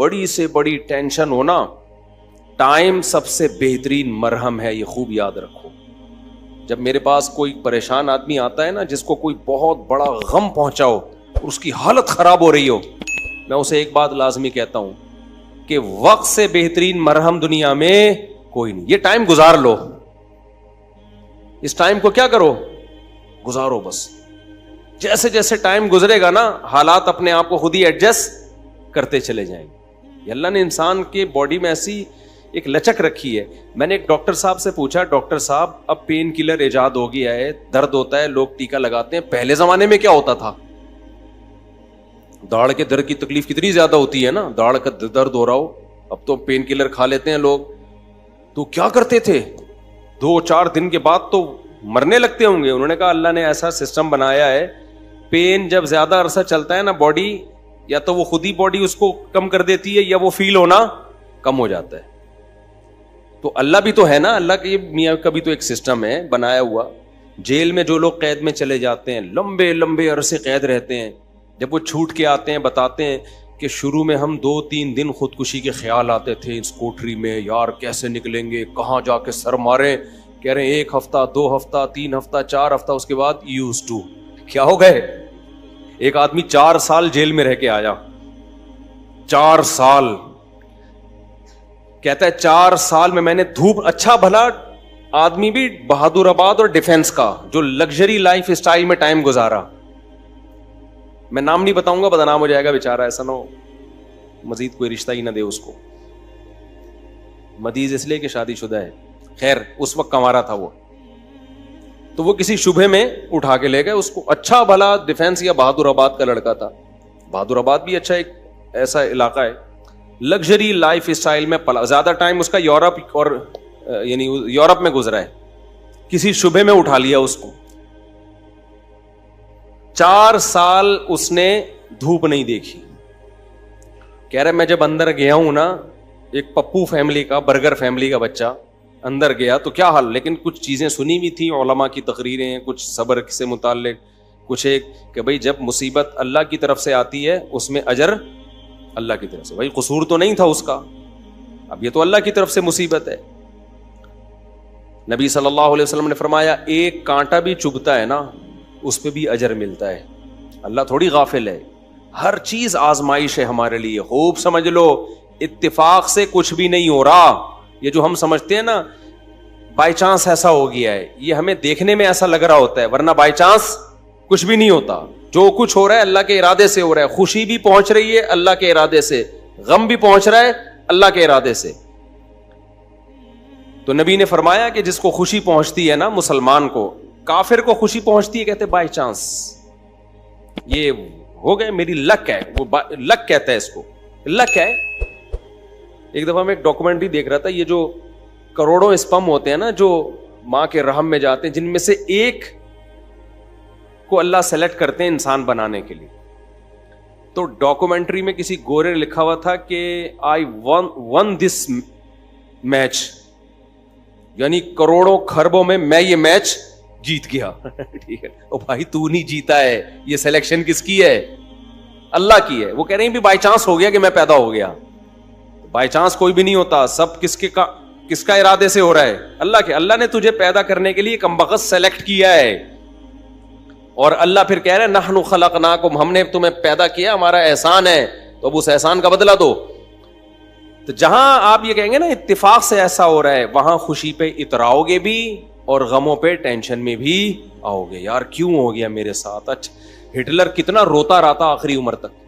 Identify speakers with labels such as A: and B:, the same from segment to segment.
A: بڑی سے بڑی ٹینشن ہو نا، ٹائم سب سے بہترین مرہم ہے، یہ خوب یاد رکھو۔ جب میرے پاس کوئی پریشان آدمی آتا ہے نا، جس کو کوئی بہت بڑا غم پہنچا ہو اور اس کی حالت خراب ہو رہی ہو، میں اسے ایک بات لازمی کہتا ہوں کہ وقت سے بہترین مرہم دنیا میں کوئی نہیں۔ یہ ٹائم گزار لو، اس ٹائم کو کیا کرو، گزارو بس۔ جیسے جیسے ٹائم گزرے گا نا، حالات اپنے آپ کو خود ہی ایڈجسٹ کرتے چلے جائیں گے۔ یہ اللہ نے انسان کے باڈی میں ایسی ایک لچک رکھی ہے۔ میں نے ایک ڈاکٹر صاحب سے پوچھا، ڈاکٹر صاحب اب پین کلر ایجاد ہو گیا ہے، درد ہوتا ہے، لوگ ٹیکا لگاتے ہیں، پہلے زمانے میں کیا ہوتا تھا؟ داڑھ کے درد کی تکلیف کتنی زیادہ ہوتی ہے نا، داڑھ کا درد ہو رہا ہو، اب تو پین کلر کھا لیتے ہیں لوگ۔ تو کیا کرتے تھے؟ 2-4 دن کے بعد تو مرنے لگتے ہوں گے۔ انہوں نے کہا اللہ نے ایسا سسٹم بنایا ہے، پین جب زیادہ عرصہ چلتا ہے نا، باڈی یا تو وہ خود ہی باڈی اس کو کم کر دیتی ہے یا وہ فیل ہونا کم ہو جاتا ہے۔ تو اللہ بھی تو ہے نا، اللہ کے میاں کا بھی تو ایک سسٹم ہے بنایا ہوا۔ جیل میں جو لوگ قید میں چلے جاتے ہیں، لمبے لمبے عرصے قید رہتے ہیں، جب وہ چھوٹ کے آتے ہیں بتاتے ہیں کہ شروع میں ہم 2-3 دن خودکشی کے خیال آتے تھے اس کوٹری میں، یار کیسے نکلیں گے، کہاں جا کے سر ماریں، کہہ رہے ہیں 1 ہفتہ 2 ہفتہ 3 ہفتہ 4 ہفتہ، اس کے بعد یوز ٹو کیا ہو گئے۔ ایک آدمی 4 سال جیل میں رہ کے آیا، 4 سال، کہتا ہے 4 سال میں نے دھوپ، اچھا بھلا آدمی بھی بہادر آباد اور ڈیفنس کا جو لگژری لائف اسٹائل میں ٹائم گزارا، میں نام نہیں بتاؤں گا بدنام ہو جائے گا بیچارہ، ایسا نہ ہو مزید کوئی رشتہ ہی نہ دے اس کو، مدیز اس لیے کہ شادی شدہ ہے، خیر اس وقت کمارا تھا وہ، تو وہ کسی شبہ میں اٹھا کے لے گئے اس کو، اچھا بھلا ڈیفنس یا بہادر آباد کا لڑکا تھا، بہادر آباد بھی اچھا ایک ایسا علاقہ ہے، لگژری لائف اسٹائل میں پلا، زیادہ ٹائم اس کا یورپ اور یعنی یورپ میں گزرا ہے، کسی شبہ میں اٹھا لیا اس کو، 4 سال اس نے دھوپ نہیں دیکھی، کہہ رہا میں جب اندر گیا ہوں نا، ایک پپو فیملی کا، برگر فیملی کا بچہ اندر گیا تو کیا حال، لیکن کچھ چیزیں سنی بھی تھی، علماء کی تقریریں، کچھ صبر سے متعلق، کچھ ایک کہ بھئی جب مصیبت اللہ کی طرف سے آتی ہے اس میں اجر اللہ کی طرف سے، بھئی قصور تو نہیں تھا اس کا، اب یہ تو اللہ کی طرف سے مصیبت ہے۔ نبی صلی اللہ علیہ وسلم نے فرمایا ایک کانٹا بھی چبھتا ہے نا اس پہ بھی اجر ملتا ہے، اللہ تھوڑی غافل ہے، ہر چیز آزمائش ہے ہمارے لیے، خوب سمجھ لو، اتفاق سے کچھ بھی نہیں ہو رہا، یہ جو ہم سمجھتے ہیں نا بائی چانس ایسا ہو گیا ہے، یہ ہمیں دیکھنے میں ایسا لگ رہا ہوتا ہے، ورنہ بائی چانس کچھ بھی نہیں ہوتا، جو کچھ ہو رہا ہے اللہ کے ارادے سے ہو رہا ہے، خوشی بھی پہنچ رہی ہے اللہ کے ارادے سے، غم بھی پہنچ رہا ہے اللہ کے ارادے سے۔ تو نبی نے فرمایا کہ جس کو خوشی پہنچتی ہے نا مسلمان کو، کافر کو خوشی پہنچتی ہے کہتے بائی چانس، یہ ہو گئے میری لک ہے، وہ لک کہتا ہے اس کو، لک ہے۔ ایک دفعہ میں ایک ڈاکومنٹری دیکھ رہا تھا، یہ جو کروڑوں اسپم ہوتے ہیں نا جو ماں کے رحم میں جاتے ہیں، جن میں سے ایک کو اللہ سلیکٹ کرتے ہیں انسان بنانے کے لیے، تو ڈاکومنٹری میں کسی گورے نے لکھا ہوا تھا کہ آئی ون دس میچ، یعنی کروڑوں خربوں میں یہ میچ جیت گیا۔ ٹھیک ہے، او بھائی تو نہیں جیتا ہے، یہ سلیکشن کس کی ہے؟ اللہ کی ہے۔ وہ کہہ رہے ہیں بھی بائی چانس ہو گیا کہ میں پیدا ہو گیا، بائی چانس کوئی بھی نہیں ہوتا، سب کس کا ارادے سے ہو رہا ہے؟ اللہ کے۔ اللہ نے تجھے پیدا کرنے کے لیے کمبخت سلیکٹ کیا ہے، اور اللہ پھر کہہ رہے ہیں نحن خلقناکم، ہم نے تمہیں پیدا کیا، ہمارا احسان ہے، تو اب اس احسان کا بدلہ دو۔ تو جہاں آپ یہ کہیں گے نا اتفاق سے ایسا ہو رہا ہے، وہاں خوشی پہ اتراؤ گے بھی اور غموں پہ ٹینشن میں بھی آؤ گے، یار کیوں ہو گیا میرے ساتھ۔ اچھا ہٹلر کتنا روتا رہتا آخری عمر تک،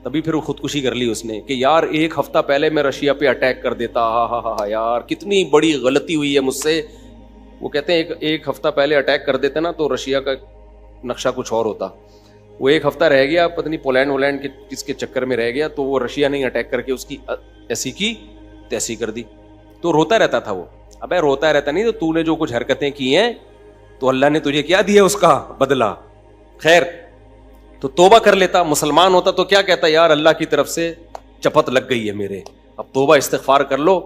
A: تبھی پھر وہ خودکشی کر لی اس نے کہ یار 1 ہفتہ پہلے میں رشیا پہ اٹیک کر دیتا، ہاں یار کتنی بڑی غلطی ہوئی ہے مجھ سے۔ وہ کہتے ہیں ایک ہفتہ پہلے اٹیک کر دیتے نا تو رشیا کا نقشہ کچھ اور ہوتا، وہ 1 ہفتہ رہ گیا، پتہ نہیں پولینڈ ولینڈ کے کس کے چکر میں رہ گیا، تو وہ رشیا نہیں اٹیک کر کے اس کی ایسی کی تیسی کر دی، تو روتا رہتا تھا وہ۔ ابے روتا رہتا نہیں، تو نے جو کچھ حرکتیں کی ہیں تو اللہ نے تجھے کیا دیا اس کا بدلہ۔ خیر تو توبہ کر لیتا، مسلمان ہوتا تو کیا کہتا، یار اللہ کی طرف سے چپت لگ گئی ہے میرے، اب توبہ استغفار کر لو۔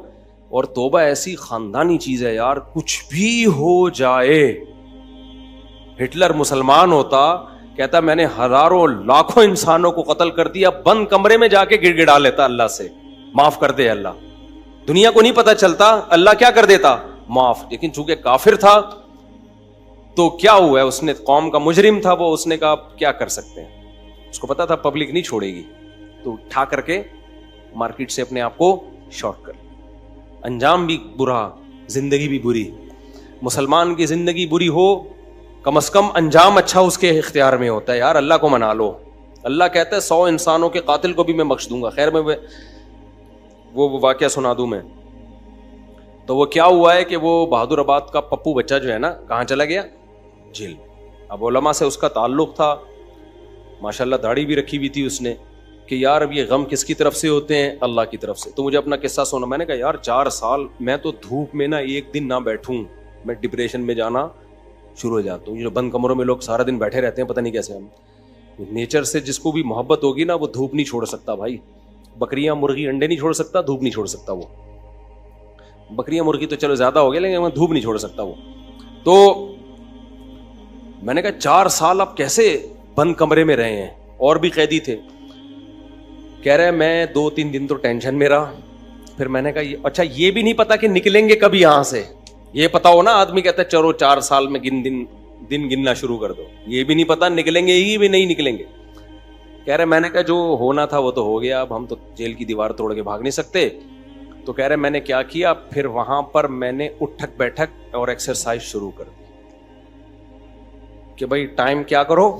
A: اور توبہ ایسی خاندانی چیز ہے یار، کچھ بھی ہو جائے، ہٹلر مسلمان ہوتا کہتا میں نے ہزاروں لاکھوں انسانوں کو قتل کر دیا, بند کمرے میں جا کے گڑ گڑا لیتا اللہ سے, معاف کر دے اللہ. دنیا کو نہیں پتا چلتا, اللہ کیا کر دیتا, معاف. لیکن چونکہ کافر تھا تو کیا ہوا ہے, اس نے قوم کا مجرم تھا وہ, اس نے کہا کیا کر سکتے ہیں, اس کو پتا تھا پبلک نہیں چھوڑے گی, تو اٹھا کر کے مارکیٹ سے اپنے آپ کو شارٹ کر. انجام بھی برا, زندگی بھی بری. مسلمان کی زندگی بری ہو, کم از کم انجام اچھا اس کے اختیار میں ہوتا ہے. یار اللہ کو منا لو, اللہ کہتا ہے 100 انسانوں کے قاتل کو بھی میں بخش دوں گا. خیر میں وہ واقعہ سنا دوں میں. تو وہ کیا ہوا ہے کہ وہ بہادر آباد کا پپو بچہ جو ہے نا, کہاں چلا گیا, جیل. اب علماء سے اس کا تعلق تھا, ماشاءاللہ داڑھی بھی رکھی ہوئی تھی اس نے, کہ یار اب یہ غم کس کی طرف سے ہوتے ہیں, اللہ کی طرف سے. تو مجھے اپنا قصہ سنا, میں نے کہا یار 4 سال میں تو دھوپ میں نا ایک دن نہ بیٹھوں, میں ڈپریشن میں جانا شروع ہو جاتا ہوں. جو بند کمروں میں لوگ سارا دن بیٹھے رہتے ہیں, پتہ نہیں کیسے. ہم نیچر سے جس کو بھی محبت ہوگی نا, وہ دھوپ نہیں چھوڑ سکتا بھائی. بکریاں مرغی انڈے نہیں چھوڑ سکتا, دھوپ نہیں چھوڑ سکتا. وہ بکریاں مرغی تو چلو زیادہ ہو گیا, لیکن دھوپ نہیں چھوڑ سکتا وہ. تو میں نے کہا 4 سال آپ کیسے بند کمرے میں رہے ہیں, اور بھی قیدی تھے. کہہ رہے میں 2-3 دن تو ٹینشن میں رہا. پھر میں نے کہا اچھا یہ بھی نہیں پتا کہ نکلیں گے کبھی یہاں سے. یہ پتا ہو نا, آدمی کہتا ہے چلو 4 سال میں دن گننا شروع کر دو. یہ بھی نہیں پتا نکلیں گے ہی بھی نہیں نکلیں گے. کہہ رہے میں نے کہا جو ہونا تھا وہ تو ہو گیا, اب ہم تو جیل کی دیوار توڑ کے بھاگ نہیں سکتے. تو کہہ رہے میں نے کیا کیا, پھر وہاں پر میں نے اٹھک بیٹھک اور ایکسرسائز شروع کر دی کہ بھائی ٹائم کیا کرو,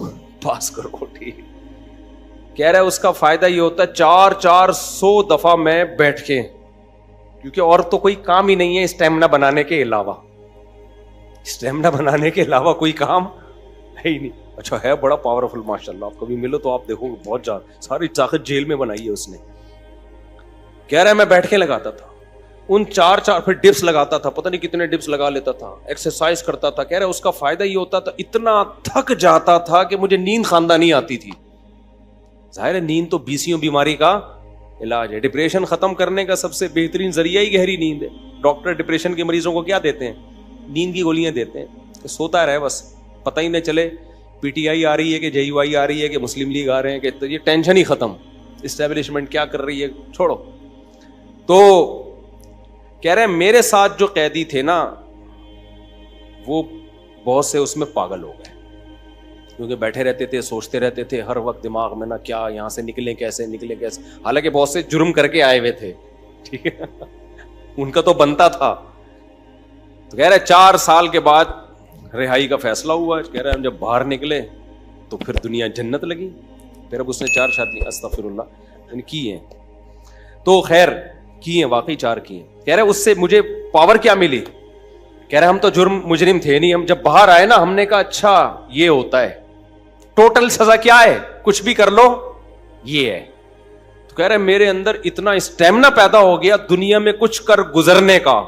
A: پاس کرو. ٹھیک. کہہ رہے اس کا فائدہ یہ ہوتا ہے 400 دفعہ میں بیٹھ کے, کیونکہ اور تو کوئی کام ہی نہیں ہے اسٹیمنا بنانے کے علاوہ. اسٹیمنا بنانے کے علاوہ کوئی کام ہے ہی نہیں. اچھا ہے بڑا پاورفل ماشاءاللہ, آپ کبھی ملو تو آپ دیکھو بہت ساری طاقت جیل میں بنائی ہے اس نے. کہہ رہا ہے میں بیٹھ کے لگاتا تھا ان 4 پھر ڈپس لگاتا تھا, پتہ نہیں کتنے ڈپس لگا لیتا تھا, ایکسرسائز کرتا تھا. کہہ رہا ہے اس کا فائدہ یہ ہوتا تھا, اتنا تھک جاتا تھا کہ مجھے نیند خاندانی آتی تھی. ظاہر ہے نیند تو 20 بیماری کا علاج ہے. ڈپریشن ختم کرنے کا سب سے بہترین ذریعہ ہی گہری نیند ہے. ڈاکٹر ڈپریشن کے مریضوں کو کیا دیتے ہیں, نیند کی گولیاں دیتے ہیں کہ سوتا رہے بس, پتہ ہی نہ چلے پی ٹی آئی آ رہی ہے کہ جے یو آئی آ رہی ہے کہ مسلم لیگ آ رہے ہیں, کہ یہ ٹینشن ہی ختم, اسٹیبلشمنٹ کیا کر رہی ہے چھوڑو. تو کہہ رہے ہیں میرے ساتھ جو قیدی تھے نا وہ بہت سے اس میں پاگل ہو گئے, کیونکہ بیٹھے رہتے تھے, سوچتے رہتے تھے ہر وقت دماغ میں نا کیا یہاں سے نکلیں کیسے. حالانکہ بہت سے جرم کر کے آئے ہوئے تھے, ٹھیک ہے, ان کا تو بنتا تھا. تو کہہ رہے 4 سال کے بعد رہائی کا فیصلہ ہوا. کہہ رہے ہم جب باہر نکلے تو پھر دنیا جنت لگی. پھر اب اس نے 4 شادی استغفر اللہ کی ہیں, تو خیر کی ہیں, واقعی 4 کی ہیں. کہہ رہے اس سے مجھے پاور کیا ملی. کہہ رہے ہم تو مجرم تھے نہیں, ہم جب باہر آئے نا ہم نے کہا اچھا یہ ہوتا ہے, ٹوٹل سزا کیا ہے, کچھ بھی کر لو یہ ہے. تو کہہ رہے میرے اندر اتنا اسٹیمنا پیدا ہو گیا دنیا میں کچھ کر گزرنے کا.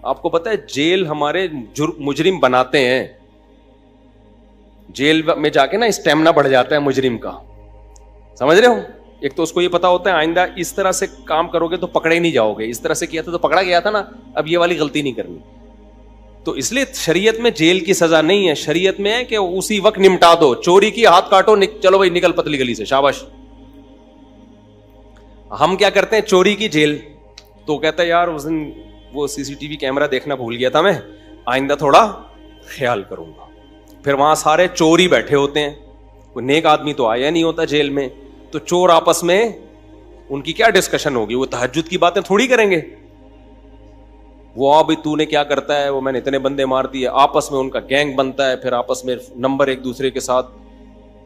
A: آپ کو پتا ہے جیل ہمارے مجرم بناتے ہیں, جیل میں جا کے نا اسٹیمنا بڑھ جاتا ہے مجرم کا, سمجھ رہے ہو. ایک تو اس کو یہ پتا ہوتا ہے آئندہ اس طرح سے کام کرو گے تو پکڑے نہیں جاؤ گے, اس طرح سے کیا تھا تو پکڑا گیا تھا نا, اب یہ والی غلطی نہیں کرنی. تو اس لیے شریعت میں جیل کی سزا نہیں ہے, شریعت میں ہے کہ اسی وقت نمٹا دو. چوری کی ہاتھ کاٹو, چلو بھائی نکل پتلی گلی سے, شاباش. ہم کیا کرتے ہیں چوری کی جیل, تو کہتا ہے یار اس دن وہ CCTV کیمرہ دیکھنا بھول گیا تھا, میں آئندہ تھوڑا خیال کروں گا. پھر وہاں سارے چور ہی بیٹھے ہوتے ہیں, کوئی نیک آدمی تو آیا نہیں ہوتا جیل میں. تو چور آپس میں ان کی کیا ڈسکشن ہوگی, وہ تہجد کی باتیں تھوڑی کریں گے. وہ بھائی تو نے کیا کرتا ہے, وہ میں نے اتنے بندے مار دیے, آپس میں ان کا گینگ بنتا ہے. پھر آپس میں نمبر ایک دوسرے کے ساتھ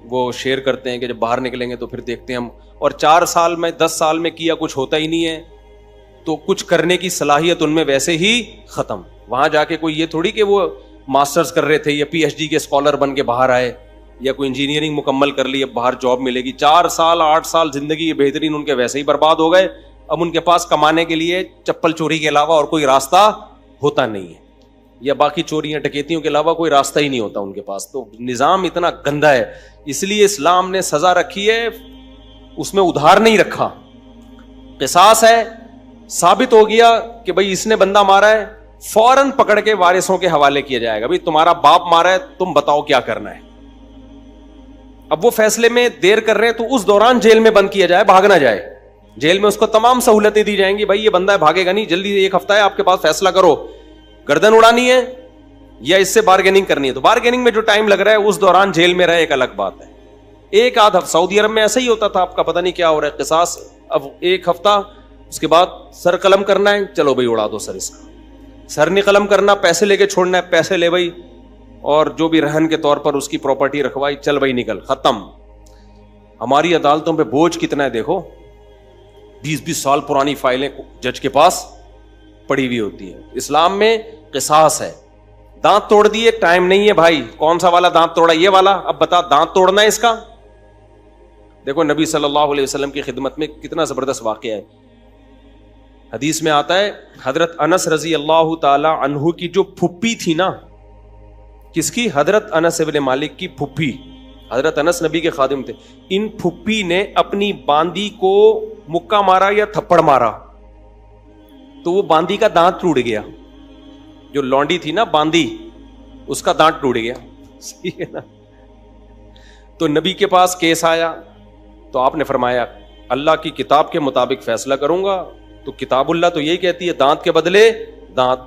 A: وہ شیئر کرتے ہیں کہ جب باہر نکلیں گے تو پھر دیکھتے ہیں ہم. اور 4 سال میں 10 سال میں کیا کچھ ہوتا ہی نہیں ہے, تو کچھ کرنے کی صلاحیت ان میں ویسے ہی ختم. وہاں جا کے کوئی یہ تھوڑی کہ وہ ماسٹرز کر رہے تھے یا PhD کے اسکالر بن کے باہر آئے, یا کوئی انجینئرنگ مکمل کر لی اب باہر جاب ملے گی. 4 سال 8 سال زندگی بہترین ان کے ویسے ہی برباد ہو گئے. اب ان کے پاس کمانے کے لیے چپل چوری کے علاوہ اور کوئی راستہ ہوتا نہیں ہے, یا باقی چوریاں ڈکیتیوں کے علاوہ کوئی راستہ ہی نہیں ہوتا ان کے پاس. تو نظام اتنا گندا ہے, اس لیے اسلام نے سزا رکھی ہے, اس میں ادھار نہیں رکھا. قصاص ہے, ثابت ہو گیا کہ بھائی اس نے بندہ مارا ہے, فوراً پکڑ کے وارثوں کے حوالے کیا جائے گا, بھائی تمہارا باپ مارا ہے, تم بتاؤ کیا کرنا ہے. اب وہ فیصلے میں دیر کر رہے ہیں تو اس دوران جیل میں بند کیا جائے, بھاگ نہ جائے. جیل میں اس کو تمام سہولتیں دی جائیں گی, بھائی یہ بندہ ہے بھاگے گا نہیں, جلدی 1 ہفتہ ہے آپ کے پاس, فیصلہ کرو گردن اڑانی ہے یا اس سے بارگیننگ کرنی ہے. تو بارگیننگ میں جو ٹائم لگ رہا ہے اس دوران جیل میں رہے ایک الگ بات ہے. ایک آدھ ہفتہ سعودی عرب میں ایسا ہی ہوتا تھا, آپ کا پتہ نہیں کیا ہو رہا ہے, قصاص. اب 1 ہفتہ اس کے بعد سر قلم کرنا ہے, چلو بھائی اڑا دو سر اس کا. سر نہیں قلم کرنا, پیسے لے کے چھوڑنا ہے, پیسے لے بھائی, اور جو بھی رہن کے طور پر اس کی پراپرٹی رکھوائی, چل بھائی نکل, ختم. ہماری عدالتوں پہ بوجھ کتنا ہے دیکھو, 20 سال پرانی فائلیں جج کے پاس پڑی ہوئی ہوتی ہیں. اسلام میں قصاص ہے. دانت توڑ دیے, ٹائم نہیں ہے بھائی, کون سا والا دانت توڑا, یہ والا, اب بتا دانت توڑنا ہے اس کا. دیکھو نبی صلی اللہ علیہ وسلم کی خدمت میں کتنا زبردست واقعہ ہے. حدیث میں آتا ہے حضرت انس رضی اللہ تعالی عنہ کی جو پھپھی تھی نا, کس کی؟ حضرت انس ابن مالک کی پھپھی. حضرت انس نبی کے خادم تھے. ان پھپھی نے اپنی باندی کو مکہ مارا یا تھپڑ مارا تو وہ باندی کا دانت ٹوٹ گیا. جو لونڈی تھی نا باندی, اس کا دانت ٹوٹ گیا. صحیح ہے نا. تو نبی کے پاس کیس آیا تو آپ نے فرمایا اللہ کی کتاب کے مطابق فیصلہ کروں گا. تو کتاب اللہ تو یہی کہتی ہے دانت کے بدلے دانت.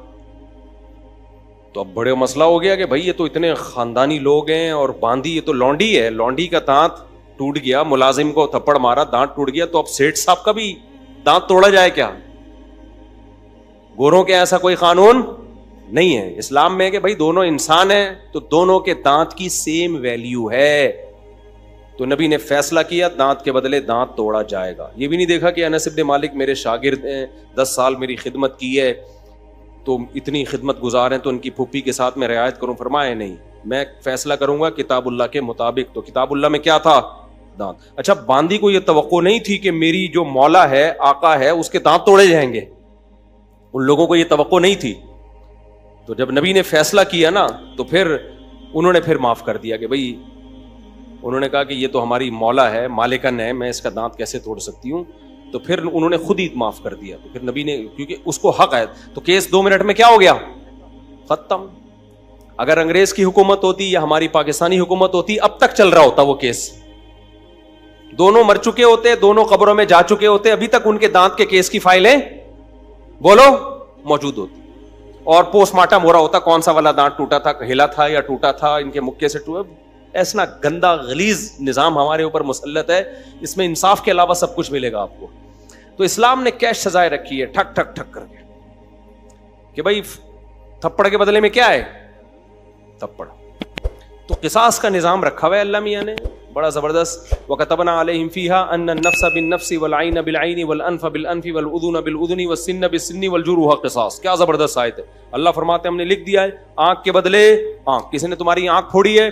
A: تو اب بڑے مسئلہ ہو گیا کہ بھائی یہ تو اتنے خاندانی لوگ ہیں اور باندی یہ تو لونڈی ہے, لونڈی کا دانت ٹوٹ گیا, ملازم کو تھپڑ مارا دانت ٹوٹ گیا, تو اب سیٹھ صاحب کا بھی دانت توڑا جائے کیا؟ گوروں کے ایسا کوئی قانون نہیں ہے. اسلام میں کہ بھائی دونوں انسان ہیں تو دونوں کے دانت کی سیم ویلیو ہے. تو نبی نے فیصلہ کیا دانت کے بدلے دانت توڑا جائے گا. یہ بھی نہیں دیکھا کہ انس ابن مالک میرے شاگرد ہیں, 10 سال میری خدمت کی ہے تو اتنی خدمت گزار ہیں تو ان کی پھپھی کے ساتھ میں رعایت کروں. فرمایا نہیں, میں فیصلہ کروں گا کتاب اللہ کے مطابق. تو کتاب اللہ میں کیا تھا؟ دانت. اچھا باندی کو یہ توقع نہیں تھی کہ میری جو مولا ہے, آقا ہے, اس کے دانت توڑے جائیں گے. ان لوگوں کو یہ توقع نہیں تھی. تو جب نبی نے فیصلہ کیا نا تو پھر انہوں نے پھر معاف کر دیا کہ بھائی, انہوں نے کہا کہ یہ تو ہماری مولا ہے, مالکن ہے, میں اس کا دانت کیسے توڑ سکتی ہوں. تو پھر انہوں نے خود ہی معاف کر دیا. تو پھر نبی نے, کیونکہ اس کو حق ہے, تو کیس 2 منٹ میں کیا ہو گیا؟ ختم. اگر انگریز کی حکومت ہوتی یا ہماری پاکستانی حکومت ہوتی, اب تک چل رہا ہوتا وہ کیس. دونوں مر چکے ہوتے, دونوں قبروں میں جا چکے ہوتے, ابھی تک ان کے دانت کے کیس کی فائلیں بولو موجود ہوتی, اور پوسٹ مارٹم ہو رہا ہوتا کون سا والا دانت ٹوٹا تھا, ہلا تھا یا ٹوٹا تھا, ان کے مکے سے ٹوٹا. ایسا گندا غلیظ نظام ہمارے اوپر مسلط ہے, اس میں انصاف کے علاوہ سب کچھ ملے گا آپ کو. تو اسلام نے کیش سزائیں رکھی ہے ٹھک ٹھک ٹھک کر کے کہ بھائی تھپڑ کے بدلے میں کیا ہے؟ تھپڑ. تو قصاص کا نظام رکھا ہوا ہے اللہ میاں نے بڑا زبردست. وَكَتَبْنَا عَلَيْهِمْ فِيهَا أَنَّ النَّفْسَ بِالنَّفْسِ وَالْعَيْنَ بِالْعَيْنِ وَالْأَنْفَ بِالْأَنْفِ وَالْأُذُنَ بِالْأُذُنِ وَالسِّنَّ بِالسِّنِّ وَالْجُرُوحَ قِصَاص. کیا زبردست آیت ہے. اللہ فرماتے ہیں ہم نے لکھ دیا ہے آنکھ کے بدلے آنکھ. کسی نے تمہاری آنکھ پھوڑی ہے,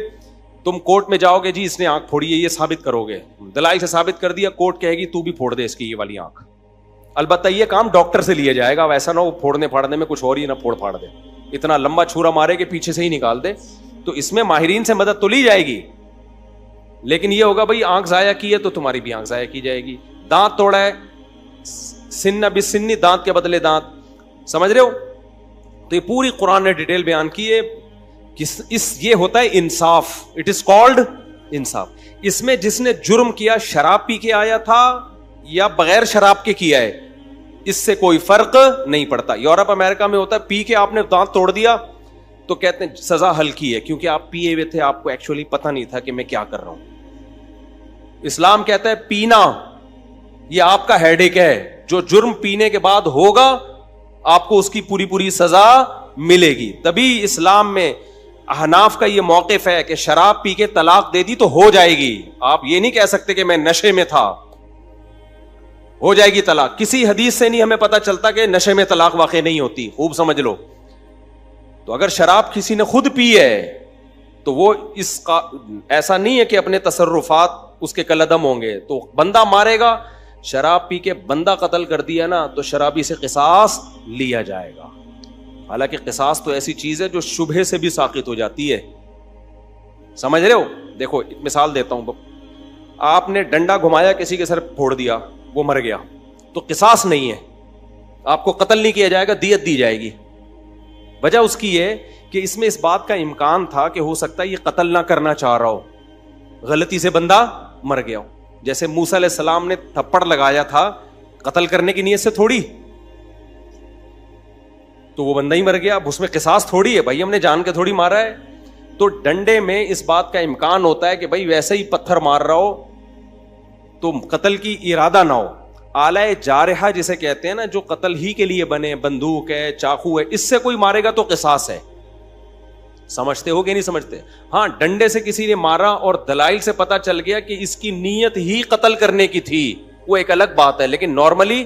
A: تم کورٹ میں جاؤ گے, جی اس نے آنکھ پھوڑی ہے, یہ ثابت کرو گے, دلائل سے ثابت کر دیا, کورٹ کہے گی تو بھی پھوڑ دے اس کی یہ والی آنکھ. البتہ یہ کام ڈاکٹر سے لیا جائے گا, ویسا نہ ہو پھوڑنے پھاڑنے میں کچھ اور ہی نہ پھوڑ پھاڑ دے, اتنا لمبا چھورا مارے کہ پیچھے سے ہی نکال دے. تو اس میں ماہرین سے مدد تو لی جائے گی, لیکن یہ ہوگا بھائی آنکھ ضائع کی ہے تو تمہاری بھی آنکھ ضائع کی جائے گی. دانت توڑا ہے, سن بسنی, دانت کے بدلے دانت. سمجھ رہے ہو؟ تو یہ پوری قرآن نے ڈیٹیل بیان کی ہے. یہ ہوتا ہے انصاف, اٹ از کالڈ انصاف. اس میں جس نے جرم کیا شراب پی کے آیا تھا یا بغیر شراب کے کیا ہے, اس سے کوئی فرق نہیں پڑتا. یورپ امریکہ میں ہوتا ہے پی کے آپ نے دانت توڑ دیا تو کہتے ہیں سزا ہلکی ہے, کیونکہ آپ پیے ہوئے تھے, آپ کو ایکچولی پتہ نہیں تھا کہ میں کیا کر رہا ہوں. اسلام کہتا ہے پینا یہ آپ کا ہیڈ ایک ہے, جو جرم پینے کے بعد ہوگا آپ کو اس کی پوری پوری سزا ملے گی. تبھی اسلام میں احناف کا یہ موقف ہے کہ شراب پی کے طلاق دے دی تو ہو جائے گی. آپ یہ نہیں کہہ سکتے کہ میں نشے میں تھا ہو جائے گی طلاق. کسی حدیث سے نہیں ہمیں پتہ چلتا کہ نشے میں طلاق واقع نہیں ہوتی, خوب سمجھ لو. تو اگر شراب کسی نے خود پی ہے تو وہ اس کا ایسا نہیں ہے کہ اپنے تصرفات اس کے کالعدم ہوں گے, تو بندہ مارے گا. شراب پی کے بندہ قتل کر دیا نا تو شرابی سے قصاص لیا جائے گا. حالانکہ قصاص تو ایسی چیز ہے جو شبہے سے بھی ساقط ہو جاتی ہے. سمجھ رہے ہو؟ دیکھو ایک مثال دیتا ہوں. آپ نے ڈنڈا گھمایا, کسی کے سر پھوڑ دیا, وہ مر گیا, تو قصاص نہیں ہے, آپ کو قتل نہیں کیا جائے گا, دیت دی جائے گی. وجہ اس کی ہے کہ اس میں اس بات کا امکان تھا کہ ہو سکتا ہے یہ قتل نہ کرنا چاہ رہا ہو, غلطی سے بندہ مر گیا ہو. جیسے موسیٰ علیہ السلام نے تھپڑ لگایا تھا قتل کرنے کی نیت سے تھوڑی, تو وہ بندہ ہی مر گیا. اب اس میں قصاص تھوڑی ہے بھائی, ہم نے جان کے تھوڑی مارا ہے. تو ڈنڈے میں اس بات کا امکان ہوتا ہے کہ بھائی ویسے ہی پتھر مار رہا ہو تو قتل کی ارادہ نہ ہو. آلہ جارحہ جسے کہتے ہیں نا, جو قتل ہی کے لیے بنے, بندوق ہے, چاقو ہے, اس سے کوئی مارے گا تو قصاص ہے. سمجھتے ہو کہ نہیں سمجھتے؟ ہاں, ڈنڈے سے کسی نے مارا اور دلائل سے پتا چل گیا کہ اس کی نیت ہی قتل کرنے کی تھی, وہ ایک الگ بات ہے. لیکن نارملی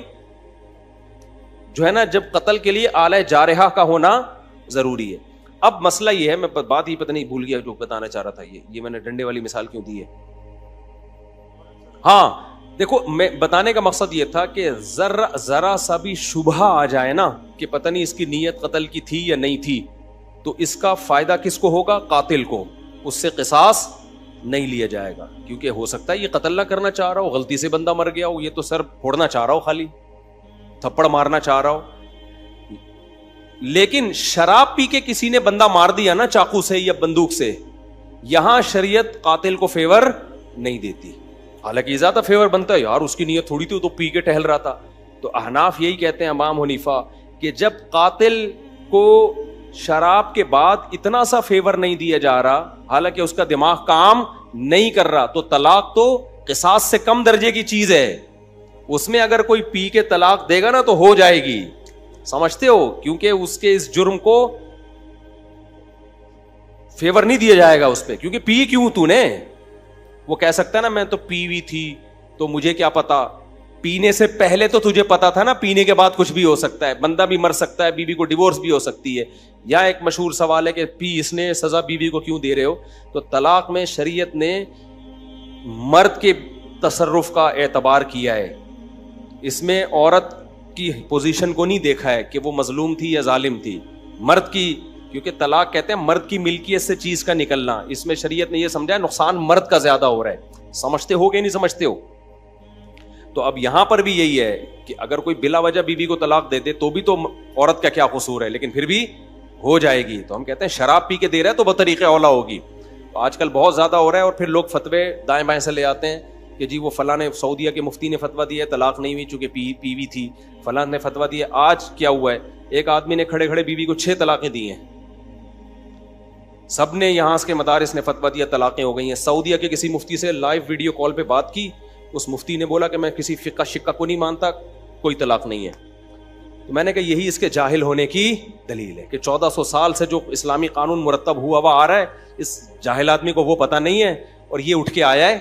A: جو ہے نا, جب قتل کے لیے آلہ جارحہ کا ہونا ضروری ہے. اب مسئلہ یہ ہے, میں بات ہی پتہ نہیں بھول گیا جو بتانا چاہ رہا تھا. یہ میں نے ڈنڈے والی مثال کیوں دی ہے؟ ہاں دیکھو, میں بتانے کا مقصد یہ تھا کہ ذرا سا بھی شبہ آ جائے نا کہ پتہ نہیں اس کی نیت قتل کی تھی یا نہیں تھی, تو اس کا فائدہ کس کو ہوگا؟ قاتل کو. اس سے قصاص نہیں لیا جائے گا, کیونکہ ہو سکتا ہے یہ قتل نہ کرنا چاہ رہا ہو, غلطی سے بندہ مر گیا ہو, یہ تو سر پھوڑنا چاہ رہا ہو, خالی تھپڑ مارنا چاہ رہا ہو. لیکن شراب پی کے کسی نے بندہ مار دیا نا چاقو سے یا بندوق سے, یہاں شریعت قاتل کو فیور نہیں دیتی. حالانکہ یہ زیادہ فیور بنتا ہے, یار اس کی نیت تھوڑی تھی, تو پی کے ٹہل رہا تھا. تو احناف یہی کہتے ہیں, امام حنیفہ, کہ جب قاتل کو شراب کے بعد اتنا سا فیور نہیں دیا جا رہا, حالانکہ اس کا دماغ کام نہیں کر رہا, تو طلاق تو قصاص سے کم درجے کی چیز ہے. اس میں اگر کوئی پی کے طلاق دے گا نا تو ہو جائے گی. سمجھتے ہو؟ کیونکہ اس کے اس جرم کو فیور نہیں دیا جائے گا اس پہ, کیونکہ پی کیوں تو نے. وہ کہہ سکتا ہے نا میں تو پی ہوئی تھی تو مجھے کیا پتا, پینے سے پہلے تو تجھے پتا تھا نا, پینے کے بعد کچھ بھی ہو سکتا ہے, بندہ بھی مر سکتا ہے, بیوی کو ڈیورس بھی ہو سکتی ہے. یا ایک مشہور سوال ہے کہ پی اس نے, سزا بیوی کو کیوں دے رہے ہو؟ تو طلاق میں شریعت نے مرد کے تصرف کا اعتبار کیا ہے, اس میں عورت کی پوزیشن کو نہیں دیکھا ہے کہ وہ مظلوم تھی یا ظالم تھی. مرد کی, کیونکہ طلاق کہتے ہیں مرد کی ملکیت سے چیز کا نکلنا, اس میں شریعت نے یہ سمجھا ہے نقصان مرد کا زیادہ ہو رہا ہے. سمجھتے ہو کہ نہیں سمجھتے ہو؟ تو اب یہاں پر بھی یہی ہے کہ اگر کوئی بلا وجہ بیوی کو طلاق دے دے تو بھی تو عورت کا کیا قصور ہے, لیکن پھر بھی ہو جائے گی. تو ہم کہتے ہیں شراب پی کے دے رہا ہے تو بطریقے اولا ہوگی. تو آج کل بہت زیادہ ہو رہا ہے, اور پھر لوگ فتوے دائیں بائیں سے لے آتے ہیں کہ جی وہ فلاں نے, سعودیہ کے مفتی نے فتویٰ دیا ہے طلاق نہیں ہوئی چونکہ پی وی تھی, فلاں نے فتویٰ دیا. آج کیا ہوا ہے, ایک آدمی نے کھڑے کھڑے بیوی کو 6 طلاقیں دی ہیں, سب نے یہاں کے مدارس نے فتویٰ دیا, طلاقیں ہو گئی ہیں. سعودیہ کے کسی مفتی سے لائیو ویڈیو کال پہ بات کی, اس مفتی نے بولا کہ میں کسی فقہ شقہ کو نہیں مانتا, کوئی طلاق نہیں ہے. تو میں نے کہا یہی اس کے جاہل ہونے کی دلیل ہے کہ 1400 سال سے جو اسلامی قانون مرتب ہوا ہوا آ رہا ہے, اس جاہل آدمی کو وہ پتہ نہیں ہے, اور یہ اٹھ کے آیا ہے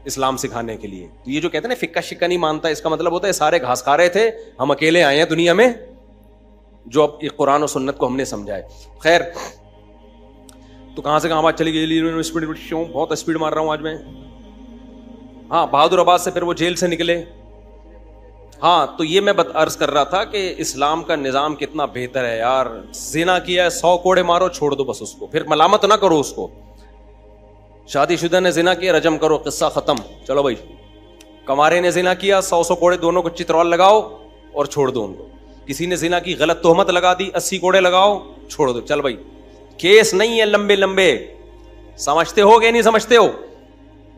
A: اسلام سکھانے کے لیے. تو یہ جو کہتے ہیں نا فقہ شقہ نہیں مانتا, اس کا مطلب ہوتا ہے سارے گھاس کھا رہے تھے, ہم اکیلے آئے ہیں دنیا میں جو اب قرآن و سنت کو ہم نے سمجھا ہے. خیر, تو کہاں سے کہاں بات چلی گئی, بہت اسپیڈ مار رہا ہوں آج میں. ہاں, بہادر آباد سے پھر وہ جیل سے نکلے. ہاں, تو یہ میں عرض کر رہا تھا کہ اسلام کا نظام کتنا بہتر ہے یار. زنا کیا ہے 100 کوڑے مارو, چھوڑ دو بس اس کو, پھر ملامت نہ کرو اس کو. شادی شدہ نے زنا کیا, رجم کرو, قصہ ختم, چلو بھائی. کمارے نے زنا کیا, 100 کوڑے دونوں کو چترال لگاؤ اور چھوڑ دو ان کو. کسی نے زنا کی غلط تہمت لگا دی, 80 کوڑے لگاؤ, چھوڑ دو, چل بھائی. کیس نہیں ہے لمبے لمبے, سمجھتے ہو گے نہیں سمجھتے ہو؟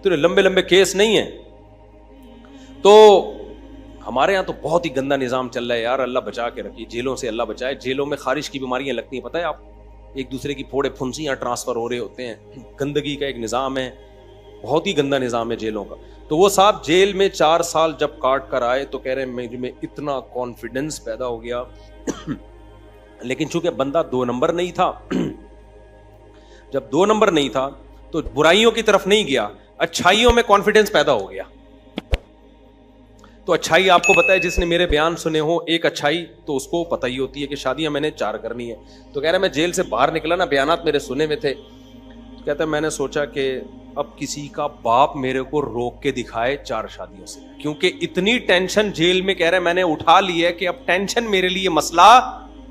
A: تو لمبے لمبے کیس نہیں ہیں. تو ہمارے یہاں تو بہت ہی گندا نظام چل رہا ہے یار, اللہ بچا کے رکھیے, جیلوں سے اللہ بچائے. جیلوں میں خارش کی بیماریاں لگتی ہیں, پتہ ہے آپ, ایک دوسرے کی پھوڑے پھنسیاں ٹرانسفر ہو رہے ہوتے ہیں. گندگی کا ایک نظام ہے, بہت ہی گندا نظام ہے جیلوں کا. تو وہ صاحب جیل میں 4 سال جب کاٹ کر آئے تو کہہ رہے ہیں میں اتنا کانفیڈنس پیدا ہو گیا. لیکن چونکہ بندہ 2 نمبر نہیں تھا, جب 2 نمبر نہیں تھا تو برائیوں کی طرف نہیں گیا, اچھائیوں میں کانفیڈنس پیدا ہو گیا. تو اچھائی آپ کو پتا ہے, جس نے میرے بیان سنے ہو, ایک اچھائی تو اس کو پتہ ہی ہوتی ہے کہ شادیاں میں نے 4 کرنی ہے. تو کہہ رہا ہے میں جیل سے باہر نکلا نا, بیانات میرے سنے میں تھے, کہتا ہے میں نے سوچا کہ اب کسی کا باپ میرے کو روک کے دکھائے 4 شادیوں سے, کیونکہ اتنی ٹینشن جیل میں, کہہ رہا ہے میں نے اٹھا لی ہے کہ اب ٹینشن میرے لیے مسئلہ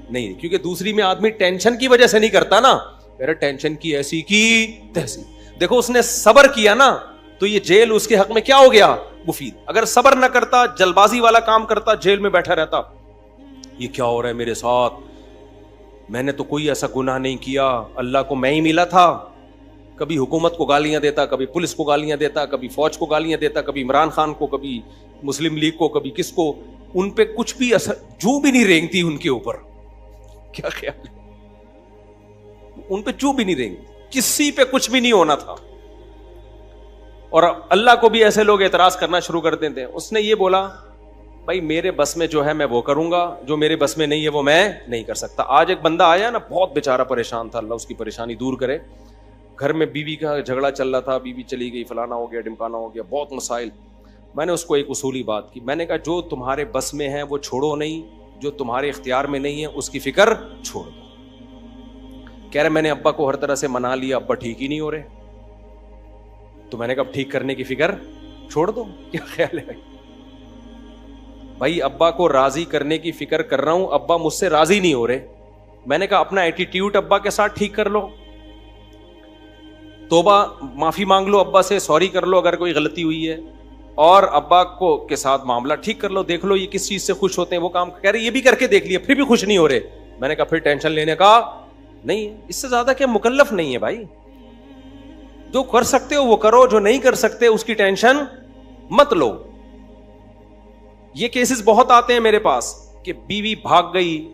A: نہیں, کیونکہ دوسری میں آدمی ٹینشن کی وجہ سے نہیں کرتا نا, کہہ رہا ٹینشن کی ایسی کی تیسی. دیکھو اس نے صبر کیا نا, تو یہ جیل اس کے حق میں کیا ہو گیا, مفید. اگر صبر نہ کرتا, جلد بازی والا کام کرتا, جیل میں بیٹھا رہتا, یہ کیا ہو رہا ہے میرے ساتھ, میں نے تو کوئی ایسا گناہ نہیں کیا, اللہ کو میں ہی ملا تھا, کبھی حکومت کو گالیاں دیتا, کبھی پولیس کو گالیاں دیتا, کبھی فوج کو گالیاں دیتا, کبھی عمران خان کو, کبھی مسلم لیگ کو, کبھی کس کو. ان پہ کچھ بھی اثر جو بھی نہیں رینگتی ان کے اوپر. کیا خیال ہے؟ ان پہ جو بھی نہیں رینگتی, کسی پہ کچھ بھی نہیں ہونا تھا. اور اللہ کو بھی ایسے لوگ اعتراض کرنا شروع کر دیتے ہیں. اس نے یہ بولا بھائی میرے بس میں جو ہے میں وہ کروں گا, جو میرے بس میں نہیں ہے وہ میں نہیں کر سکتا. آج ایک بندہ آیا نا, بہت بیچارہ پریشان تھا, اللہ اس کی پریشانی دور کرے. گھر میں بیوی کا جھگڑا چل رہا تھا, بیوی چلی گئی, فلانا ہو گیا, ڈمکانا ہو گیا, بہت مسائل. میں نے اس کو ایک اصولی بات کی, میں نے کہا جو تمہارے بس میں ہے وہ چھوڑو نہیں, جو تمہارے اختیار میں نہیں ہے اس کی فکر چھوڑ دو. کہہ رہے میں نے ابا کو ہر طرح سے منا لیا, ابا ٹھیک ہی نہیں ہو رہے. تو میں نے کہا ٹھیک کرنے کی فکر چھوڑ دو. کیا خیال ہے بھائی؟ ابا کو راضی کرنے کی فکر کر رہا ہوں, ابا مجھ سے راضی نہیں ہو رہے. میں نے کہا اپنا ایٹیٹیوڈ ابا کے ساتھ ٹھیک کر لو, توبہ معافی مانگ لو ابا سے, سوری کر لو اگر کوئی غلطی ہوئی ہے, اور ابا کو کے ساتھ معاملہ ٹھیک کر لو. دیکھ لو یہ کس چیز سے خوش ہوتے ہیں, وہ کام. کہہ رہے یہ بھی کر کے دیکھ لیا پھر بھی خوش نہیں ہو رہے. میں نے کہا پھر ٹینشن لینے کا نہیں ہے, اس سے زیادہ کیا مکلف نہیں ہے بھائی. جو کر سکتے ہو وہ کرو, جو نہیں کر سکتے اس کی ٹینشن مت لو. یہ کیسز بہت آتے ہیں میرے پاس کہ بیوی بھاگ گئی,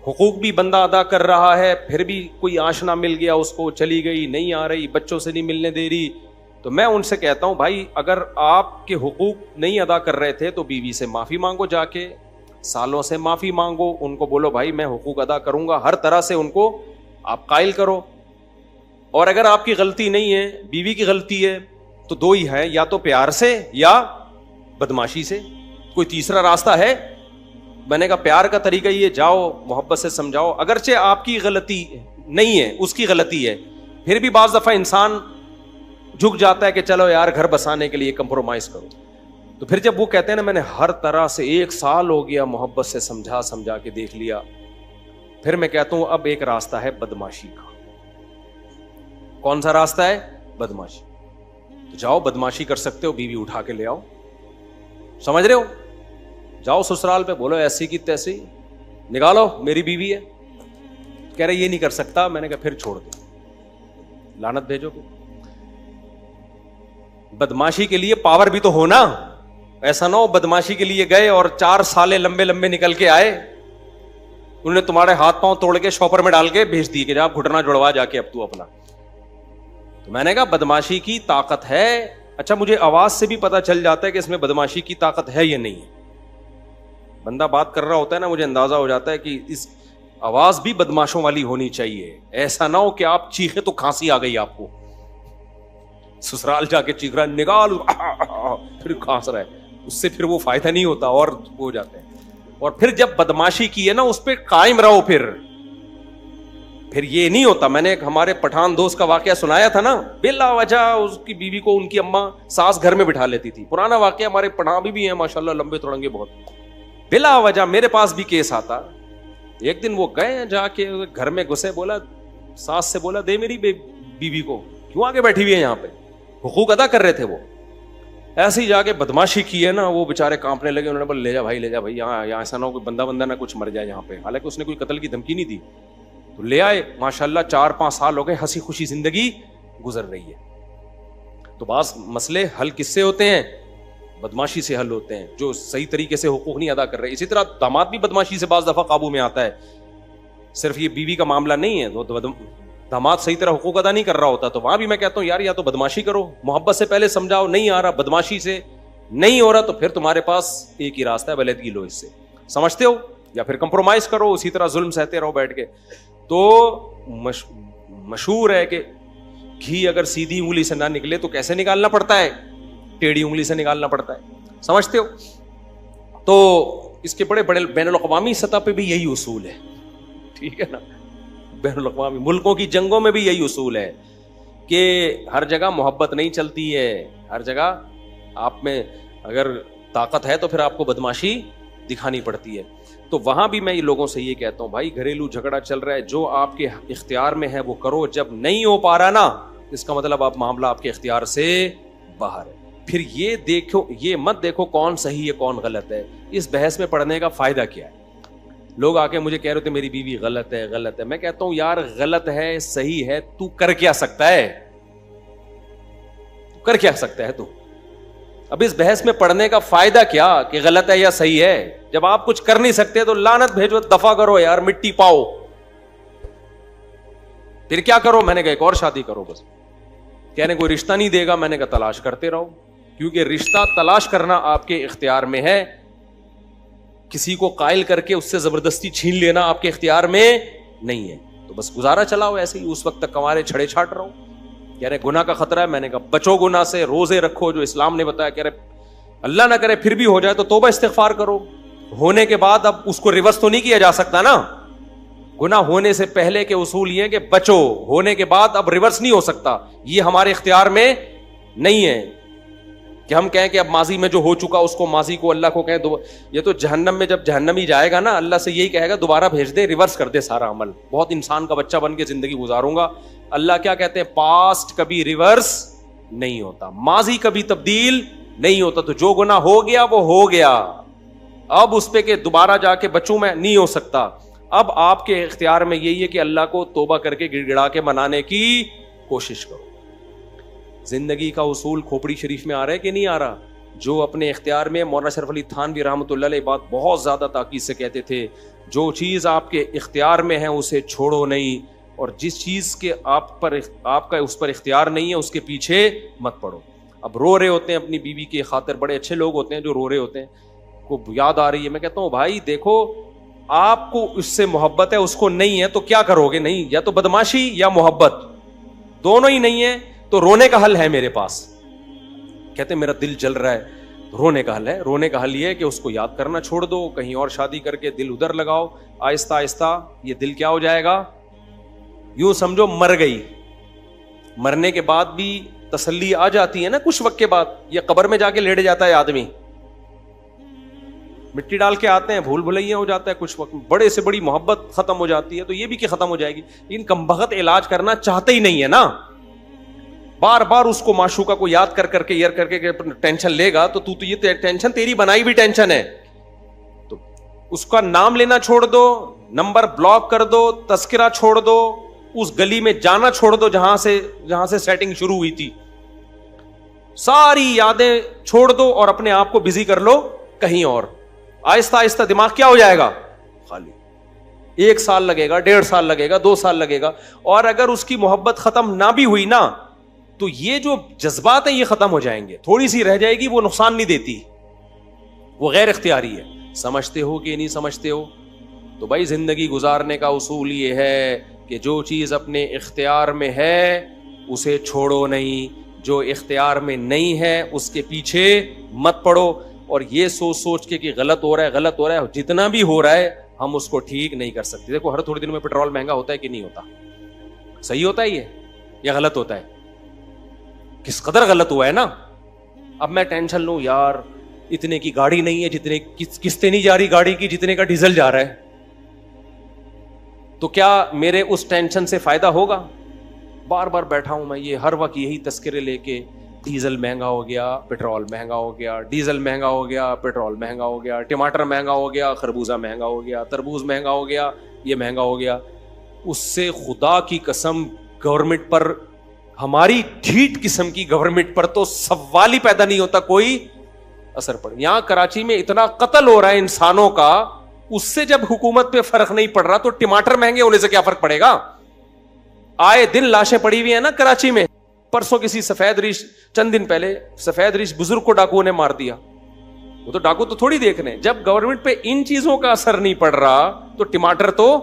A: حقوق بھی بندہ ادا کر رہا ہے, پھر بھی کوئی آشنا مل گیا اس کو, چلی گئی, نہیں آ رہی, بچوں سے نہیں ملنے دے رہی. تو میں ان سے کہتا ہوں بھائی اگر آپ کے حقوق نہیں ادا کر رہے تھے تو بیوی سے معافی مانگو, جا کے سالوں سے معافی مانگو, ان کو بولو بھائی میں حقوق ادا کروں گا, ہر طرح سے ان کو آپ قائل کرو. اور اگر آپ کی غلطی نہیں ہے, بیوی کی غلطی ہے, تو دو ہی ہے, یا تو پیار سے یا بدماشی سے, کوئی تیسرا راستہ ہے؟ میں نے کہا پیار کا طریقہ یہ, جاؤ محبت سے سمجھاؤ, اگرچہ آپ کی غلطی نہیں ہے اس کی غلطی ہے, پھر بھی بعض دفعہ انسان جھک جاتا ہے کہ چلو یار گھر بسانے کے لیے کمپرومائز کرو. تو پھر جب وہ کہتے ہیں نا میں نے ہر طرح سے 1 سال ہو گیا محبت سے سمجھا کے دیکھ لیا, پھر میں کہتا ہوں اب ایک راستہ ہے بدماشی کا. کون سا راستہ ہے؟ بدماشی. تو جاؤ بدماشی کر سکتے ہو, بیوی اٹھا کے لے آؤ, سمجھ رہے ہو, جاؤ سسرال پہ بولو ایسی کی تیسی نکالو میری بیوی ہے. کہہ رہے یہ نہیں کر سکتا. میں نے کہا پھر چھوڑ دو, لعنت بھیجو گے. بدماشی کے لیے پاور بھی تو ہونا, ایسا نہ ہو بدماشی کے لیے گئے اور 4 سالے لمبے لمبے نکل کے آئے, انہوں نے تمہارے ہاتھ پاؤں توڑ کے شاپر میں ڈال کے بھیج دی کہ جا گھٹنا جڑوا جا کے اب تو اپنا. تو میں نے کہا بدماشی کی طاقت ہے. اچھا مجھے آواز سے بھی پتا چل جاتا ہے کہ اس میں بدماشی کی طاقت ہے یا نہیں ہے. بندہ بات کر رہا ہوتا ہے نا, مجھے اندازہ ہو جاتا ہے کہ اس آواز بھی بدماشوں والی ہونی چاہیے. ایسا نہ ہو کہ آپ چیخے تو کھانسی آ گئی آپ کو, سسرال جا کے چیخ رہا ہے نکال, پھر کھانس رہا ہے, اس سے پھر وہ فائدہ نہیں ہوتا اور ہو جاتے ہیں. اور پھر جب بدماشی کی ہے نا اس پہ قائم رہو, پھر یہ نہیں ہوتا. میں نے ایک ہمارے پٹھان دوست کا واقعہ سنایا تھا نا, بلا وجہ اس کی بیوی کو ان کی اماں ساس گھر میں بٹھا لیتی تھی. پرانا واقعہ, ہمارے پٹھان بھی ہیں ماشاءاللہ لمبے تڑنگے بہت. بلا وجہ میرے پاس بھی کیس آتا. ایک دن وہ گئے جا کے گھر میں گھسے, بولا ساس سے بولا دے میری بیوی کو, کیوں آگے بیٹھی ہوئی ہے یہاں پہ, حقوق ادا کر رہے تھے وہ. ایسے ہی جا کے بدماشی کی ہے نا, وہ بےچارے کانپنے لگے. انہوں نے بولا لے جا بھائی یہاں ایسا نہ ہو کوئی بندہ نہ کچھ مر جائے یہاں پہ. حالانکہ اس نے کوئی قتل کی دھمکی نہیں دی. تو لے آئے, ماشاءاللہ 4-5 سال ہو گئے, ہنسی خوشی زندگی گزر رہی ہے. تو بعض مسئلے حل کس سے ہوتے ہیں؟ بدماشی سے حل ہوتے ہیں, جو صحیح طریقے سے حقوق نہیں ادا کر رہے. اسی طرح داماد بھی بدماشی سے بعض دفعہ قابو میں آتا ہے. صرف یہ بیوی کا معاملہ نہیں ہے, داماد صحیح طرح حقوق ادا نہیں کر رہا ہوتا, تو وہاں بھی میں کہتا ہوں یار یا تو بدماشی کرو, محبت سے پہلے سمجھاؤ, نہیں آ رہا بدماشی سے نہیں ہو رہا, تو پھر تمہارے پاس ایک ہی راستہ ہے, علیحدگی لو اس سے, سمجھتے ہو, یا پھر کمپرومائز کرو, اسی طرح ظلم سہتے رہو بیٹھ کے. تو مشہور ہے کہ گھی اگر سیدھی انگلی سے نہ نکلے تو کیسے نکالنا پڑتا ہے؟ ٹیڑھی انگلی سے نکالنا پڑتا ہے, سمجھتے ہو. تو اس کے بڑے بین الاقوامی سطح پہ بھی یہی اصول ہے, ٹھیک ہے نا. بین الاقوامی ملکوں کی جنگوں میں بھی یہی اصول ہے کہ ہر جگہ محبت نہیں چلتی ہے, ہر جگہ آپ میں اگر طاقت ہے تو پھر آپ کو بدماشی دکھانی پڑتی ہے. تو وہاں بھی میں لوگوں سے یہ کہتا ہوں بھائی گھریلو جھگڑا چل رہا ہے, جو آپ کے اختیار میں ہے وہ کرو, جب نہیں ہو پا رہا نا اس کا مطلب آپ معاملہ آپ کے اختیار سے باہر ہے. پھر یہ مت دیکھو کون صحیح ہے کون غلط ہے, اس بحث میں پڑھنے کا فائدہ کیا ہے. لوگ آ کے مجھے کہہ رہے تھے میری بیوی غلط ہے غلط ہے. میں کہتا ہوں یار غلط ہے صحیح ہے تو کر کیا سکتا ہے, کر کیا سکتا ہے تو. اب اس بحث میں پڑھنے کا فائدہ کیا کہ غلط ہے یا صحیح ہے, جب آپ کچھ کر نہیں سکتے تو لعنت بھیجو, دفع کرو یار, مٹی پاؤ. پھر کیا کرو, میں نے کہا ایک اور شادی کرو بس. کہنے کوئی رشتہ نہیں دے گا, میں نے کہا تلاش کرتے رہو, کیونکہ رشتہ تلاش کرنا آپ کے اختیار میں ہے. کسی کو قائل کر کے اس سے زبردستی چھین لینا آپ کے اختیار میں نہیں ہے. تو بس گزارا چلاؤ ایسے ہی, اس وقت تک کمارے چھڑے چھاٹ رہو. کہہ رہے گناہ کا خطرہ ہے, میں نے کہا بچو گناہ سے, روزے رکھو جو اسلام نے بتایا. کہہ رہے اللہ نہ کرے پھر بھی ہو جائے تو توبہ استغفار کرو. ہونے کے بعد اب اس کو ریورس تو نہیں کیا جا سکتا نا. گناہ ہونے سے پہلے کے اصول یہ کہ بچو, ہونے کے بعد اب ریورس نہیں ہو سکتا. یہ ہمارے اختیار میں نہیں ہے کہ ہم کہیں کہ اب ماضی میں جو ہو چکا اس کو, ماضی کو اللہ کو کہیں. یہ تو جہنم میں جب جہنمی جائے گا نا, اللہ سے یہی کہے گا دوبارہ بھیج دے, ریورس کر دے سارا عمل. بہت انسان کا بچہ بن کے زندگی گزاروں گا. اللہ کیا کہتے ہیں, پاسٹ کبھی ریورس نہیں ہوتا, ماضی کبھی تبدیل نہیں ہوتا. تو جو گناہ ہو گیا وہ ہو گیا, اب اس پہ کہ دوبارہ جا کے بچوں میں نہیں ہو سکتا. اب آپ کے اختیار میں یہی ہے کہ اللہ کو توبہ کر کے گڑ گڑا کے منانے کی کوشش کرو. زندگی کا اصول کھوپڑی شریف میں آ رہا ہے کہ نہیں آ رہا؟ جو اپنے اختیار میں, مولانا شرف علی تھانوی رحمۃ اللہ علیہ بات بہت زیادہ تاکید سے کہتے تھے, جو چیز آپ کے اختیار میں ہے اسے چھوڑو نہیں, اور جس چیز کے آپ کا اس پر اختیار نہیں ہے اس کے پیچھے مت پڑو. اب رو رہے ہوتے ہیں اپنی بیوی کی خاطر, بڑے اچھے لوگ ہوتے ہیں جو رو رہے ہوتے ہیں, کو یاد آ رہی ہے. میں کہتا ہوں بھائی دیکھو, آپ کو اس سے محبت ہے, اس کو نہیں ہے, تو کیا کرو گے؟ نہیں, یا تو بدماشی یا محبت, دونوں ہی نہیں ہے. تو رونے کا حل ہے میرے پاس. کہتے میرا دل جل رہا ہے, رونے کا حل ہے. رونے کا حل یہ ہے کہ اس کو یاد کرنا چھوڑ دو, کہیں اور شادی کر کے دل ادھر لگاؤ. آہستہ آہستہ یہ دل کیا ہو جائے گا, یوں سمجھو مر گئی. مرنے کے بعد بھی تسلی آ جاتی ہے نا کچھ وقت کے بعد. یہ قبر میں جا کے لیٹ جاتا ہے آدمی, مٹی ڈال کے آتے ہیں, بھول بھلیا ہو جاتا ہے کچھ وقت, بڑے سے بڑی محبت ختم ہو جاتی ہے. تو یہ بھی کہ ختم ہو جائے گی, لیکن کمبخت علاج کرنا چاہتے ہی نہیں ہے نا. بار بار اس کو معشوقہ کو یاد کر کے یار کر کے ٹینشن لے گا, تو یہ ٹینشن تیری بنائی بھی ٹینشن ہے. تو اس کا نام لینا چھوڑ دو, نمبر بلاک کر دو, تذکرہ چھوڑ دو, اس گلی میں جانا چھوڑ دو جہاں سے سیٹنگ شروع ہوئی تھی. ساری یادیں چھوڑ دو اور اپنے آپ کو بزی کر لو کہیں اور. آہستہ آہستہ دماغ کیا ہو جائے گا, خالی. 1 سال لگے گا, 1.5 سال لگے گا, 2 سال لگے گا. اور اگر اس کی محبت ختم نہ بھی ہوئی نا, تو یہ جو جذبات ہیں یہ ختم ہو جائیں گے. تھوڑی سی رہ جائے گی, وہ نقصان نہیں دیتی, وہ غیر اختیاری ہے. سمجھتے ہو کہ نہیں سمجھتے ہو؟ تو بھائی زندگی گزارنے کا اصول یہ ہے کہ جو چیز اپنے اختیار میں ہے اسے چھوڑو نہیں, جو اختیار میں نہیں ہے اس کے پیچھے مت پڑو. اور یہ سوچ کے کہ غلط ہو رہا ہے, جتنا بھی ہو رہا ہے ہم اس کو ٹھیک نہیں کر سکتے. دیکھو ہر تھوڑے دنوں میں پیٹرول مہنگا ہوتا ہے کہ نہیں ہوتا؟ صحیح ہوتا ہے یہ یا غلط ہوتا ہے؟ کس قدر غلط ہوا ہے نا. اب میں ٹینشن لوں یار اتنے کی گاڑی نہیں ہے, جتنے قسطیں نہیں جا رہی گاڑی کی جتنے کا ڈیزل جا رہا ہے, تو کیا میرے اس ٹینشن سے فائدہ ہوگا؟ بار بار بیٹھا ہوں میں یہ ہر وقت یہی تذکرے لے کے, ڈیزل مہنگا ہو گیا, پیٹرول مہنگا ہو گیا, ڈیزل مہنگا ہو گیا, پیٹرول مہنگا ہو گیا, ٹماٹر مہنگا ہو گیا, خربوزہ مہنگا ہو گیا, تربوز مہنگا ہو گیا, یہ مہنگا ہو گیا. اس سے خدا کی قسم گورنمنٹ پر, ہماری ڈھیٹ قسم کی گورنمنٹ پر تو سوال ہی پیدا نہیں ہوتا کوئی اثر پڑ. یہاں کراچی میں اتنا قتل ہو رہا ہے انسانوں کا, اس سے جب حکومت پہ فرق نہیں پڑ رہا تو ٹماٹر مہنگے ہونے سے کیا فرق پڑے گا؟ آئے دن لاشیں پڑی ہوئی ہیں نا کراچی میں. پرسوں کسی سفید ریش, چند دن پہلے سفید ریش بزرگ کو ڈاکوؤں نے مار دیا. وہ تو ڈاکو تو تھوڑی دیکھ رہے ہیں, جب گورنمنٹ پہ ان چیزوں کا اثر نہیں پڑ رہا تو ٹماٹر تو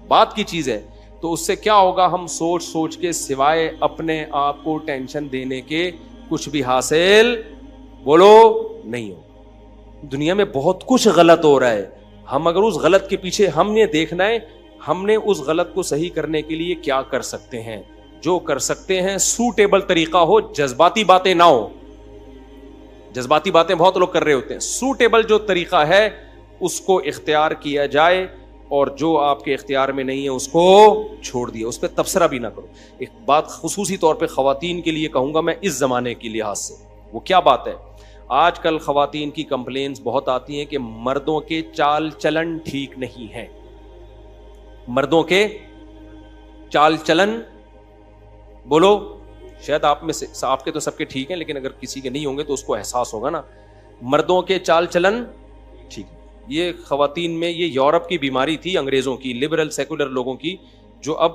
A: بات کی چیز ہے. تو اس سے کیا ہوگا, ہم سوچ کے سوائے اپنے آپ کو ٹینشن دینے کے کچھ بھی حاصل بولو نہیں ہو. دنیا میں بہت کچھ غلط ہو رہا ہے, ہم اگر اس غلط کے پیچھے ہم نے دیکھنا ہے, ہم نے اس غلط کو صحیح کرنے کے لیے کیا کر سکتے ہیں. جو کر سکتے ہیں سوٹیبل طریقہ ہو, جذباتی باتیں نہ ہو. جذباتی باتیں بہت لوگ کر رہے ہوتے ہیں, سوٹیبل جو طریقہ ہے اس کو اختیار کیا جائے, اور جو آپ کے اختیار میں نہیں ہے اس کو چھوڑ دیا, اس پہ تبصرہ بھی نہ کرو. ایک بات خصوصی طور پہ خواتین کے لیے کہوں گا میں اس زمانے کے لحاظ سے, وہ کیا بات ہے, آج کل خواتین کی کمپلینز بہت آتی ہیں کہ مردوں کے چال چلن ٹھیک نہیں ہے. مردوں کے چال چلن، بولو، شاید آپ میں سے، آپ کے تو سب کے ٹھیک ہیں لیکن اگر کسی کے نہیں ہوں گے تو اس کو احساس ہوگا نا. مردوں کے چال چلن ٹھیک، یہ خواتین میں، یہ یورپ کی بیماری تھی، انگریزوں کی، لبرل سیکولر لوگوں کی، جو اب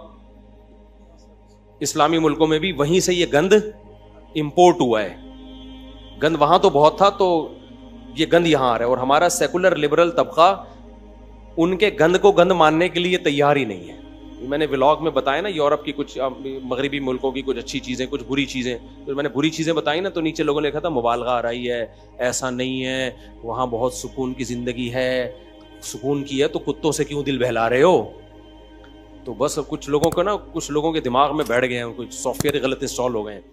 A: اسلامی ملکوں میں بھی وہیں سے یہ گند امپورٹ ہوا ہے. گند وہاں تو بہت تھا تو یہ گند یہاں آ رہا ہے، اور ہمارا سیکولر لبرل طبقہ ان کے گند کو گند ماننے کے لیے تیار ہی نہیں ہے. میں نے ولاگ میں بتایا نا یورپ کی کچھ، مغربی ملکوں کی کچھ اچھی چیزیں، کچھ بری چیزیں. تو میں نے بری چیزیں بتائی نا تو نیچے لوگوں نے لکھا تھا مبالغہ آ رہی ہے، ایسا نہیں ہے، وہاں بہت سکون کی زندگی ہے. سکون کی ہے تو کتوں سے کیوں دل بہلا رہے ہو؟ تو بس کچھ لوگوں کو نا، کچھ لوگوں کے دماغ میں بیٹھ گئے ہیں، کچھ سافٹ ویئر غلط انسٹال ہو گئے ہیں.